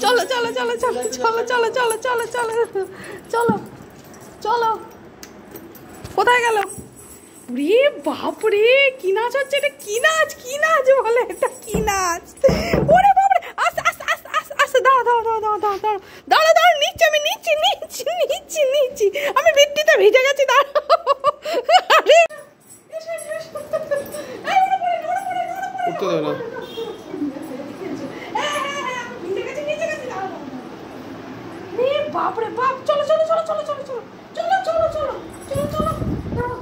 চলো চলো চলো চলো চলো চলো চলো চলো চলো চলো চলো কোথায় গেল? রে বাপরে কি নাচ হচ্ছে এটা? কি নাচ বলে এটা? কি নাচ? ওরে বাপরে আস্তে আস্তে আস্তে আস্তে আস্তে দাঁড়া দাঁড়া দাঁড়া দাঁড়া দাঁড়া দাঁড়া দাঁড়া দাঁড়া নিচ্ছি আমি নিচ্ছি আমি বৃষ্টিতে ভিজে গেছি দাঁড়া। আরে উঠতে দেবে না। বাপরে বাপ চলো চলো চলো চলো চলো চলো চলো চলো চলো চলো চলো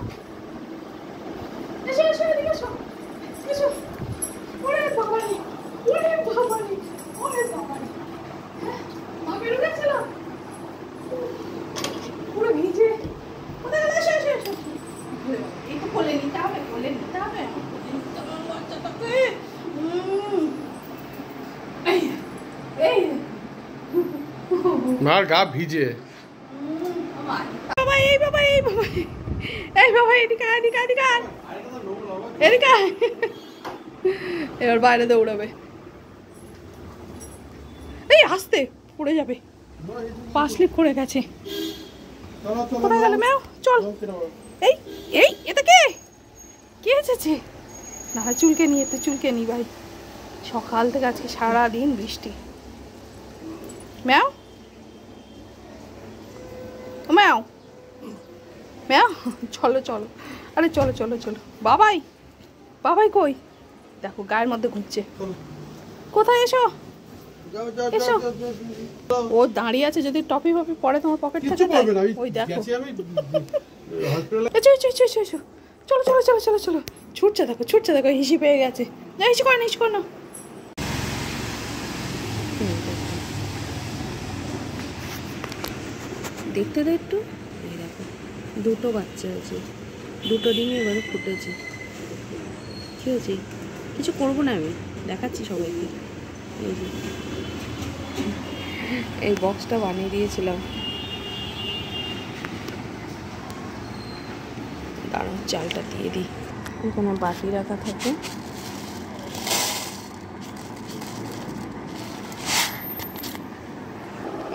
এসো এসো এদিকে এসো এসো। ওরে বাবারে ওরে বাবারে ওরে বাবারে মা বেরো গেছিল পুরো ভিজে। কোথায় গেল? এসো এসো এসো একটু কোলে নিতে হবে বাচ্চাটাকে। এই মার গা ভিজে। বাবা এই বাবা এই বাবা এই বাবা এদিকে এদিকে এদিকে এদিকে এবার বাইরে দৌড়াবে। এই আস্তে পড়ে যাবে, পা স্লিপ করে গেছে। কোথায় গেল ম্যাও? চল এই এই এটা কে এসেছে? না চুলকে নিয়ে তো চুলকে নি ভাই, সকাল থেকে আজকে সারাদিন বৃষ্টি। ম্যাও ম্যাও ম্যাও চলো চলো আরে চলো চলো চলো। বাবাই বাবাই কই? দেখো গায়ের মধ্যে ঘুরছে। কোথায়? এসো এসো। ও দাঁড়িয়ে আছে, যদি টপি ফপি পরে তোমার পকেট থেকে ওই দেখো। এসো এসো এসো এসো এসো চলো চলো চলো চলো চলো। ছুটছে দেখো হিসি পেয়ে গেছে। না হিসি করে না হিসি কর না। দেখতে দে একটু। এই দেখো দুটো বাচ্চা আছে, দুটো ডিমই এবারে ফুটেছে। কি হয়েছে? কিছু করবো না আমি, দেখাচ্ছি সবাইকে। এই যে এই বক্সটা বানিয়ে দিয়েছিলাম, দাঁড়ান চালটা দিয়ে দিই। এখানে বাটি রাখা থাকে,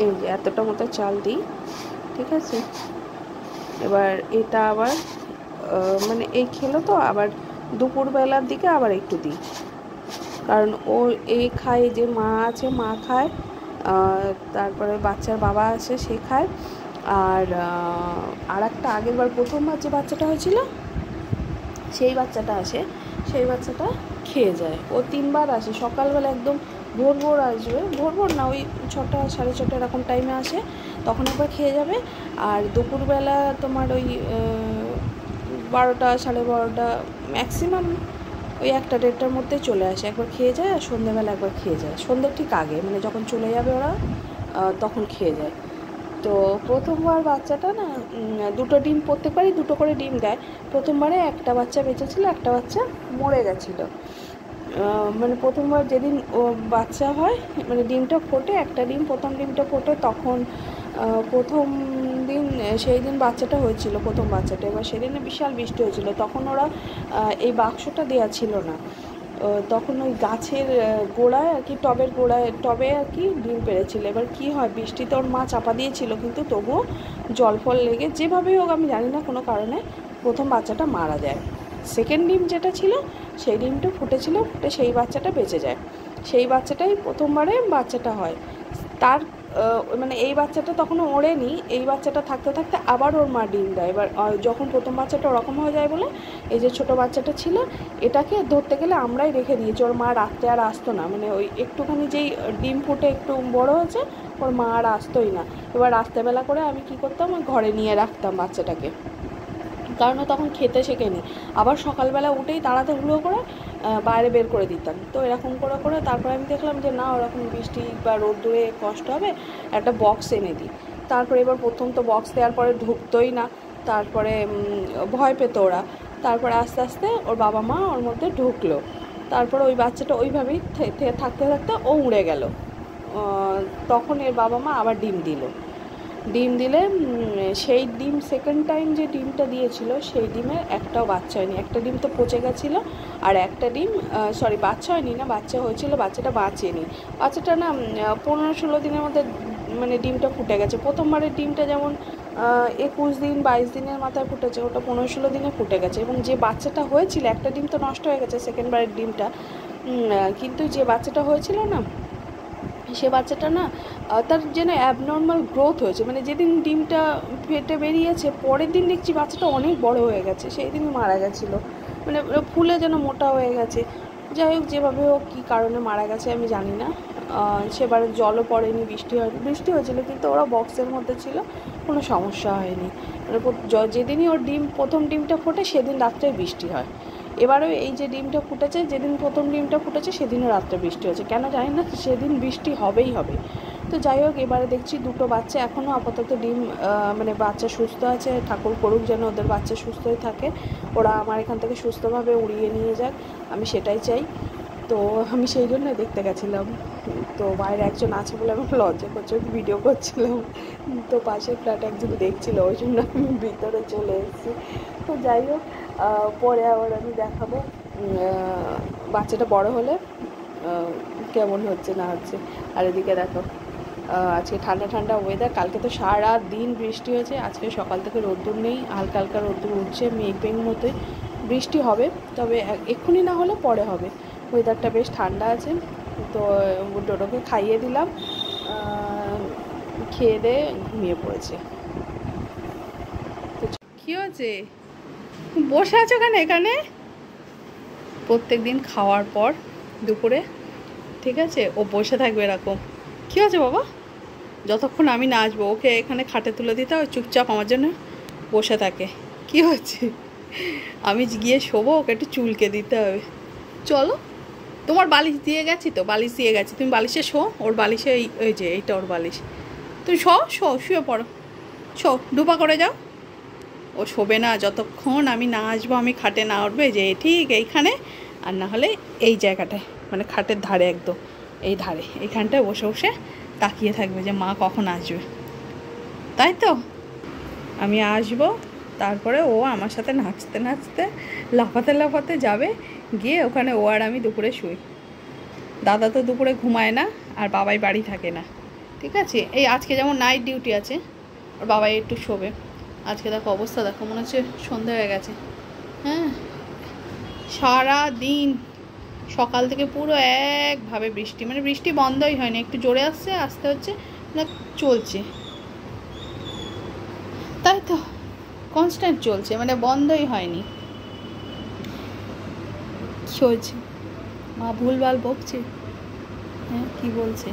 এই যে এতটা মতো চাল দিই, ঠিক আছে। এবার এটা আবার মানে এই খেলো তো, আবার দুপুরবেলার দিকে আবার একটু দিই, কারণ ও এই খায়, যে মা আছে মা খায়, তারপরে বাচ্চার বাবা আছে সে খায়, আর একটা আগের বার প্রথমবার যে বাচ্চাটা হয়েছিল সেই বাচ্চাটা আসে, সেই বাচ্চাটা খেয়ে যায়। ও 3 বার আসে, সকালবেলা একদম ভোর আসবে, ভোর না ওই 6টা 6:30 এরকম টাইমে আসে, তখন একবার খেয়ে যাবে। আর দুপুরবেলা তোমার ওই 12টা 12:30 ম্যাক্সিমাম ওই 1টা 1:30টার মধ্যে চলে আসে, একবার খেয়ে যায়। আর সন্ধ্যেবেলা একবার খেয়ে যায়, সন্ধ্যের ঠিক আগে, মানে যখন চলে যাবে ওরা তখন খেয়ে যায়। তো প্রথমবার বাচ্চাটা না 2টো ডিম, প্রত্যেকবারই 2টো করে ডিম দেয়। প্রথমবারে একটা বাচ্চা বেঁচেছিল, একটা বাচ্চা মরে গেছিলো। মানে প্রথমবার যেদিন ও বাচ্চা হয়, মানে ডিমটা ফোটে, একটা ডিম প্রথম ডিমটা ফোটে, তখন প্রথম দিন সেই দিন বাচ্চাটা হয়েছিল, প্রথম বাচ্চাটা। এবার সেদিনে বিশাল বৃষ্টি হয়েছিল, তখন ওরা এই বাক্সটা দেওয়া ছিল না, তখন ওই গাছের গোড়ায় আর কি, টবের গোড়ায়, টবে আর কি ডিম পেড়েছিল। এবার কি হয়, বৃষ্টিতে ওর মা চাপা দিয়েছিল, কিন্তু তবুও জল ফল লেগে যেভাবেই হোক আমি জানি না কোনো কারণে প্রথম বাচ্চাটা মারা যায়। সেকেন্ড ডিম যেটা ছিল সেই ডিমটা ফুটেছিল, ফুটে সেই বাচ্চাটা বেঁচে যায়। সেই বাচ্চাটাই প্রথমবারে বাচ্চাটা হয়। তার মানে এই বাচ্চাটা তখনও ওড়েনি, এই বাচ্চাটা থাকতে থাকতে আবার ওর মা ডিম দেয়। এবার যখন প্রথম বাচ্চাটা ওরকম হয়ে যায় বলে, এই যে ছোটো বাচ্চাটা ছিল এটাকে ধরতে গেলে আমরাই রেখে দিয়েছি। ওর মা রাত্রে আর আসতো না, মানে ওই একটুখানি যেই ডিম ফুটে একটু বড় হয়েছে, ওর মা আর আসতোই না। এবার রাত্রেবেলা করে আমি কী করতাম, ওই ঘরে নিয়ে রাখতাম বাচ্চাটাকে, কারণ ও তখন খেতে শেখেনি। আবার সকালবেলা উঠেই তাড়াতাড়ি করে বাইরে বের করে দিতাম। তো এরকম করে করে তারপরে আমি দেখলাম যে না, ওরকম বৃষ্টি বা রোদ্দুরে কষ্ট হবে, একটা বক্স এনে দিই। তারপরে এবার প্রথম তো বক্স দেওয়ার পরে ঢুকতোই না, তারপরে ভয় পেত ওরা। তারপরে আস্তে আস্তে ওর বাবা মা ওর মধ্যে ঢুকলো। তারপরে ওই বাচ্চাটা ওইভাবেই থাকতে থাকতে ও উড়ে গেল। তখন এর বাবা মা আবার ডিম দিল। ডিম দিলে সেই ডিম সেকেন্ড টাইম যে ডিমটা দিয়েছিল সেই ডিমের একটাও বাচ্চা হয়নি, একটা ডিম তো পচে গেছিলো, আর একটা ডিম সরি বাচ্চা হয়নি না, বাচ্চা হয়েছিল, বাচ্চাটা বাঁচেনি। বাচ্চাটা না 15-16 দিনের মধ্যে মানে ডিমটা ফুটে গেছে। প্রথমবারের ডিমটা যেমন 21 দিন 22 দিনের মাথায় ফুটেছে, ওটা 15-16 দিনে ফুটে গেছে। এবং যে বাচ্চাটা হয়েছিল, একটা ডিম তো নষ্ট হয়ে গেছে সেকেন্ডবারের ডিমটা, কিন্তু যে বাচ্চাটা হয়েছিল না, সে বাচ্চাটা না তার যেন অ্যাবনর্মাল গ্রোথ হয়েছে, মানে যেদিন ডিমটা ফেটে বেরিয়েছে পরের দিন দেখছি বাচ্চাটা অনেক বড় হয়ে গেছে, সেই দিনই মারা গেছিলো, মানে ফুলে যেন মোটা হয়ে গেছে। যাই হোক, যেভাবে হোক কী কারণে মারা গেছে আমি জানি না। সেবারে জলও পড়েনি, বৃষ্টি হয়নি, বৃষ্টি হয়েছিল কিন্তু ওরা বক্সের মধ্যে ছিল, কোনো সমস্যা হয়নি। মানে যেদিনই ওর প্রথম ডিমটা ফোটে সেদিন রাত্রে বৃষ্টি হয়। এবারেও এই যে ডিমটা ফুটেছে, যেদিন প্রথম ডিমটা ফুটেছে সেদিনও রাত্রে বৃষ্টি হয়েছে, কেন জানি না, সেদিন বৃষ্টি হবেই হবে। তো যাই হোক, এবারে দেখছি দুটো বাচ্চা এখনও আপাতত ডিম মানে বাচ্চা সুস্থ আছে, ঠাকুর করুক যেন ওদের বাচ্চা সুস্থই থাকে, ওরা আমার এখান থেকে সুস্থভাবে উড়িয়ে নিয়ে যাক, আমি সেটাই চাই। তো আমি সেই জন্য দেখতে গেছিলাম। তো বাইরে একজন আছে বলে আমার লজ্জা করছে, ভিডিও করছিলাম, তো পাশের ফ্ল্যাটে একজন দেখছিল, ওই জন্য আমি ভিতরে চলে এসেছি। তো যাই হোক, পরে আবার আমি দেখাবো বাচ্চাটা বড় হলে কেমন হচ্ছে না হচ্ছে। আর এদিকে দেখো, আজকে ঠান্ডা ঠান্ডা ওয়েদার, কালকে তো সারা দিন বৃষ্টি হয়েছে, আজকে সকাল থেকে রোদ্দুর নেই, হালকা হালকা রোদ্দুর উঠছে, মেঘ মেঘ মতোই, বৃষ্টি হবে, তবে এক্ষুনি না হলে পরে হবে। ওয়েদারটা বেশ ঠান্ডা আছে। তো ডোডোকে খাইয়ে দিলাম, খেয়ে দিয়ে ঘুমিয়ে পড়েছে। তো কী হয়েছে, বসে আছো কেন এখানে? প্রত্যেক দিন খাওয়ার পর দুপুরে, ঠিক আছে, ও বসে থাকবে এরকম। কী হয়েছে বাবা? যতক্ষণ আমি না আসবো ওকে এখানে খাটে তুলে দিতে হয়, চুপচাপ আমার জন্য বসে থাকে। কী হচ্ছে? আমি গিয়ে শোবো, ওকে একটু চুলকে দিতে হবে। চলো, তোমার বালিশ দিয়ে গেছি তো, বালিশ দিয়ে গেছি, তুমি বালিশে শো, ওর বালিশে এই যে এইটা ওর বালিশ, তুমি শুয়ে পড়ো, ডুপা করে যাও। ও শোবে না যতক্ষণ আমি না আসবো, আমি খাটে না উঠবে, যে ঠিক এইখানে, আর না হলে এই জায়গাটায়, মানে খাটের ধারে, একদম এই ধারে, এইখানটায় বসে বসে তাকিয়ে থাকবে যে মা কখন আসবে। তাই তো আমি আসবো, তারপরে ও আমার সাথে নাচতে নাচতে লাফাতে লাফাতে যাবে, গিয়ে ওখানে ও আর আমি দুপুরে শুই। দাদা তো দুপুরে ঘুমায় না, আর বাবাই বাড়ি থাকে না, ঠিক আছে। এই আজকে যেমন নাইট ডিউটি আছে, আর বাবাই একটু শোবে। আজকে দেখো অবস্থা, দেখো মনে হচ্ছে সন্ধে হয়ে গেছে। হ্যাঁ, সারা দিন সকাল থেকে পুরো একভাবে বৃষ্টি, মানে বৃষ্টি বন্ধই হয়নি, একটু জোরে আসছে, আসতে হচ্ছে না, চলছে, তাই তো কনস্ট্যান্ট চলছে, মানে বন্ধই হয়নি। কি হয়েছে? মা ভুলভাল বকছে? হ্যাঁ, কি বলছে?